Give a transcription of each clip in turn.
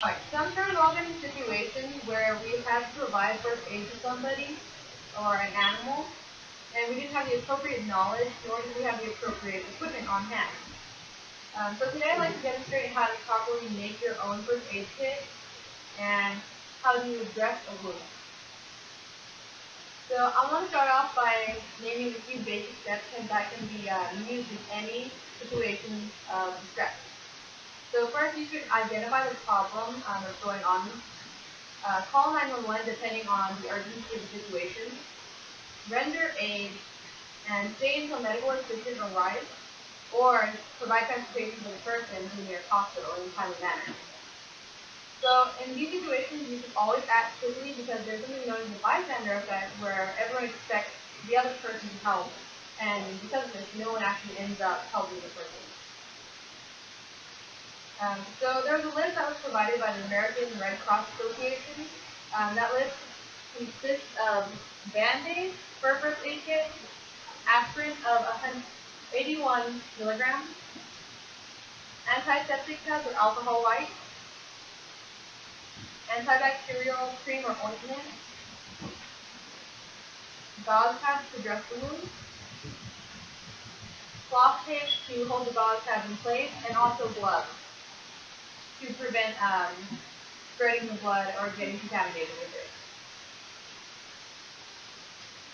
Alright, sometimes we're all in situations where we had to provide first aid to somebody or an animal, and we didn't have the appropriate knowledge, nor did we have the appropriate equipment on hand. So today I'd like to demonstrate how to properly make your own first aid kit and how to address a wound. So I want to start off by naming a few basic steps that can be used in any situation of stress. So first, you should identify the problem that's going on. Call 911 depending on the urgency of the situation. Render aid and stay until medical assistance arrives, or provide transportation to the person to the nearest hospital in a timely manner. So in these situations, you should always act quickly because there's something known as the bystander effect, where everyone expects the other person to help, and because of this, no one actually ends up helping the person. So there's a list that was provided by the American Red Cross Association. That list consists of Band-Aid for first aid kit, aspirin of 81 milligrams, antiseptic pads or alcohol wipes, antibacterial cream or ointment, gauze pads to dress the wound, cloth tape to hold the gauze pads in place, and also gloves to prevent spreading the blood or getting contaminated with it.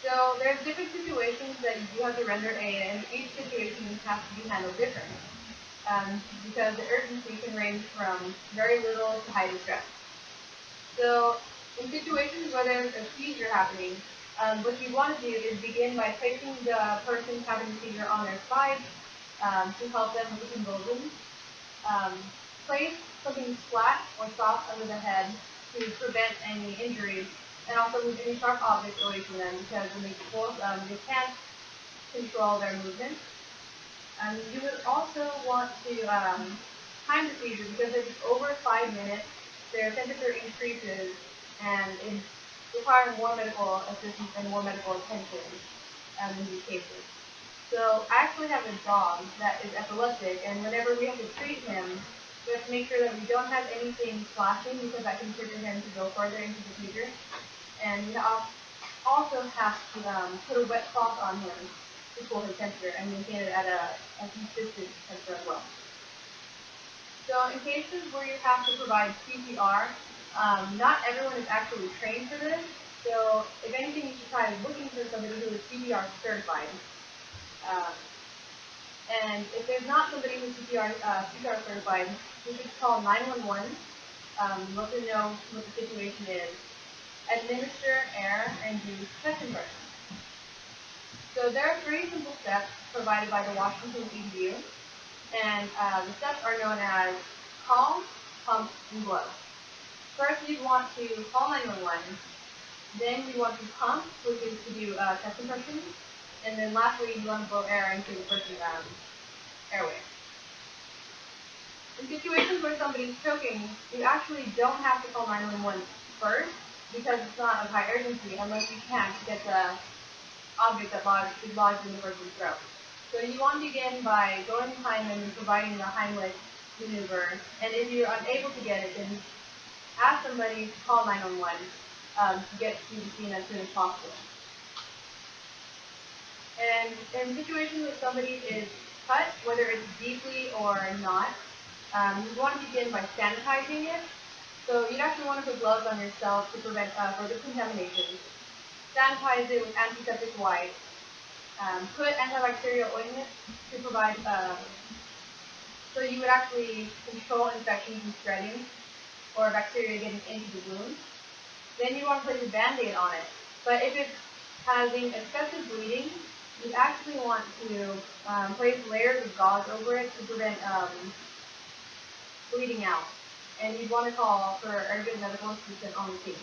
So there's different situations that you do have to render aid, and each situation has to be handled differently. Because the urgency can range from very little to high distress. So in situations where there's a seizure happening, what you want to do is begin by placing the person having a seizure on their side to help them with the convulsions. Place something flat or soft under the head to prevent any injuries, and also move any sharp objects away from them because when they pull, they can't control their movement. You would also want to time the seizure because if it's over 5 minutes, their temperature increases and it requires more medical assistance and more medical attention in these cases. So I actually have a dog that is epileptic, and whenever we have to treat him, we have to make sure that we don't have anything flashing because that can trigger him to go further into the seizure. And we also have to put a wet cloth on him to cool his temperature and maintain it at a consistent temperature as well. So in cases where you have to provide CPR, not everyone is actually trained for this. So if anything, you should try looking for somebody who is CPR certified. Um, and if there's not somebody who's CPR certified, you should call 911, let them know what the situation is, administer air, and do chest compressions. So there are 3 simple steps provided by the Washington EDU, and the steps are known as call, pump, and blow. First, you want to call 911. Then you want to pump, which is to do chest compressions. And then lastly, you want to blow air into the person's airway. In situations where somebody's choking, you actually don't have to call 911 first because it's not of high urgency unless you can't get the object that is lodged in the person's throat. So you want to begin by going behind them and providing the Heimlich maneuver. And if you're unable to get it, then ask somebody to call 911 to get to the scene as soon as possible. And in situations where somebody is cut, whether it's deeply or not, you want to begin by sanitizing it. So you'd actually want to put gloves on yourself to prevent further contamination. Sanitize it with antiseptic wipes. Put antibacterial ointment to provide, so you would actually control infections and spreading or bacteria getting into the wound. Then you want to place a Band-Aid on it. But if it's having excessive bleeding, you actually want to place layers of gauze over it to prevent bleeding out. And you'd want to call for urgent medical assistance on the scene.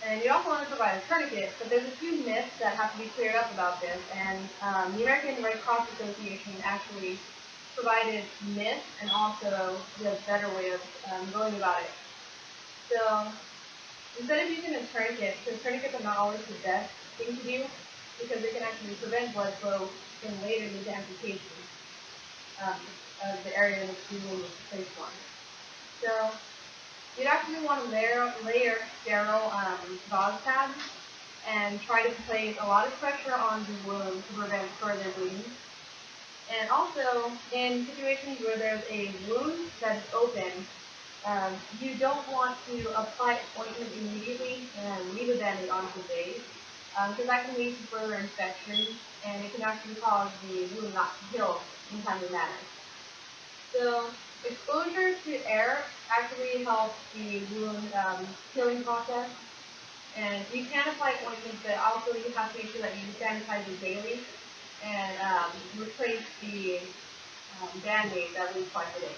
And you also want to provide a tourniquet, but there's a few myths that have to be cleared up about this, and the American Red Cross Association actually provided myths and also the better way of going about it. So instead of using a tourniquet, because tourniquets are not always the best thing to do, because they can actually prevent blood flow and later lead to amputation of the area in which the wound was placed on. So you'd actually want to layer sterile gauze pads and try to place a lot of pressure on the wound to prevent further bleeding. And also, in situations where there's a wound that is open, you don't want to apply ointment immediately and leave a band-aid on for days, because that can lead to further infection, and it can actually cause the wound not to heal in a timely manner. So exposure to air actually helps the wound healing process. And you can apply ointment, but also you have to make sure that you sanitize it daily and replace the band-aid at least twice a day.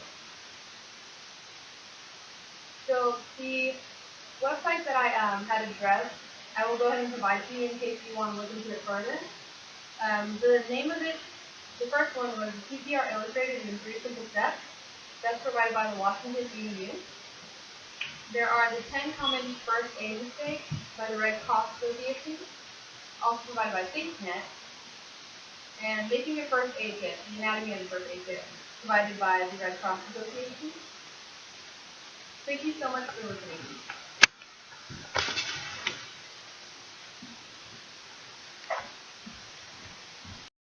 So the website that I had addressed, I will go ahead and provide to you in case you want to look into it further. The name of it, the first one was CPR Illustrated in 3 Simple Steps. That's provided by the Washington EDU. There are the 10 common first aid mistakes by the Red Cross Association, also provided by ThinkNet, and making your first aid kit, the anatomy of the first aid kit, provided by the Red Cross Association. Thank you so much for listening.